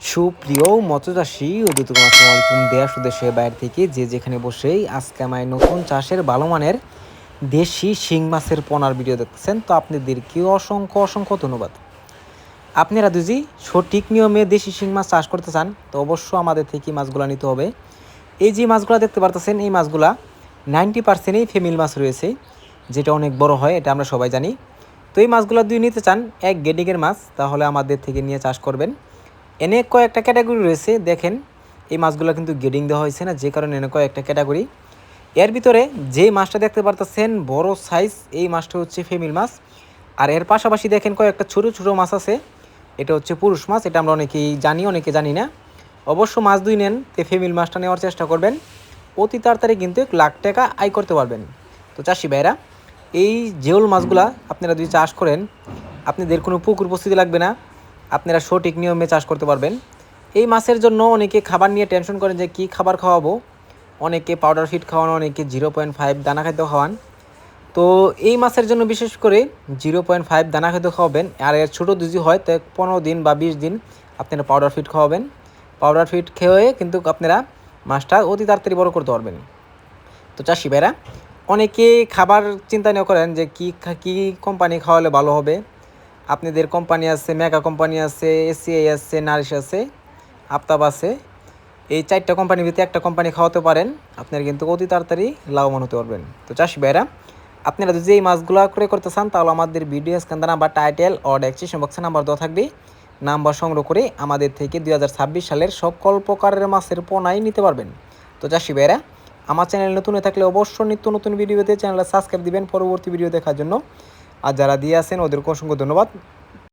সুপ্রিয় মৎস্যচাষী ও দ্রুততম আসসালামু আলাইকুম। দেশ ও দেশের বাইরে থেকে যে যেখানে বসেই আজকে আমার নতুন চাষের ভালো মানের দেশি শিং মাছের পোনার ভিডিও দেখতেছেন, তো আপনাদেরকে অসংখ্য অসংখ্য ধন্যবাদ। আপনারা যদি সঠিক নিয়মে দেশি শিং মাছ চাষ করতে চান তো অবশ্যই আমাদের থেকে মাছগুলো নিতে হবে। এই যে মাছগুলো দেখতে পারতেছেন এই মাছগুলা 90%ই ফিমেল মাছ রয়েছে, যেটা অনেক বড় হয়, এটা আমরা সবাই জানি। তো এই মাছগুলো যদি নিতে চান এক গেডিংয়ের মাছ, তাহলে আমাদের থেকে নিয়ে চাষ করবেন। এনে কয়েকটা ক্যাটাগরি রয়েছে, দেখেন এই মাছগুলো কিন্তু গেডিং দেওয়া হয়েছে না, যে কারণে এনে কয়েকটা ক্যাটাগরি। এর ভিতরে যে মাছটা দেখতে পারতেছেন বড় সাইজ, এই মাছটা হচ্ছে ফিমেল মাছ। আর এর পাশাপাশি দেখেন কয়েকটা ছোটো ছোটো মাছ আছে, এটা হচ্ছে পুরুষ মাছ। এটা আমরা অনেকেই জানি, অনেকে জানি না। অবশ্য মাছ দুই নেন তো ফিমেল মাছটা নেওয়ার চেষ্টা করবেন, অতি তাড়াতাড়ি কিন্তু 1,00,000 টাকা আয় করতে পারবেন। তো চাষি ভাইরা, এই জেওল মাছগুলা আপনারা যদি চাষ করেন আপনাদের কোনো পুকুর প্রস্তুতি লাগবে না, আপনারা সঠিক নিয়মে চাষ করতে পারবেন। এই মাছের জন্য অনেকে খাবার নিয়ে টেনশন করেন যে কী খাবার খাওয়াবো, অনেকে পাউডার ফিড খাওয়ান, অনেকে 0.5 দানা খাদ্য খাওয়ান। তো এই মাছের জন্য বিশেষ করে 0.5 দানা খাদ্য খাওয়াবেন। আর এর ছোটো যদি হয় তো 15 দিন বা 20 দিন আপনারা পাউডার ফিড খাওয়াবেন। পাউডার ফিড খেয়ে কিন্তু আপনারা মাছটা অতি তাড়াতাড়ি বড় করতে পারবেন। তো চাষি ভাইরা, অনেকে খাবার চিন্তা নিয়ে করেন যে কী কোম্পানি খাওয়ালে ভালো হবে। আপনাদের কোম্পানি আছে, মেগা কোম্পানি আছে, এসিআই আছে, নারিশ আছে, আফতাব আছে। এই 4টা কোম্পানির ভিতরে একটা কোম্পানি খাওয়াতে পারেন, আপনারা কিন্তু অতি তাড়াতাড়ি লাভবান হতে পারবেন। তো চাষি ভাইরা, আপনারা যদি এই মাছগুলো ক্রয় করতে চান তাহলে আমাদের ভিডিও স্ক্যান নাম্বার, টাইটেল ও ডেসক্রিপশন বক্সে নাম্বার দেওয়া থাকবে। নাম্বার সংগ্রহ করে আমাদের থেকে 2026 সালের সকল প্রকারের মাছের পোনাই নিতে পারবেন। তো চাষি ভাইরা, আমার চ্যানেল নতুন হয়ে থাকলে অবশ্যই নিত্য নতুন ভিডিওতে চ্যানেলটা সাবস্ক্রাইব দিবেন পরবর্তী ভিডিও দেখার জন্য। আর যারা দিয়ে আছেন ওদেরকে অসংখ্য ধন্যবাদ।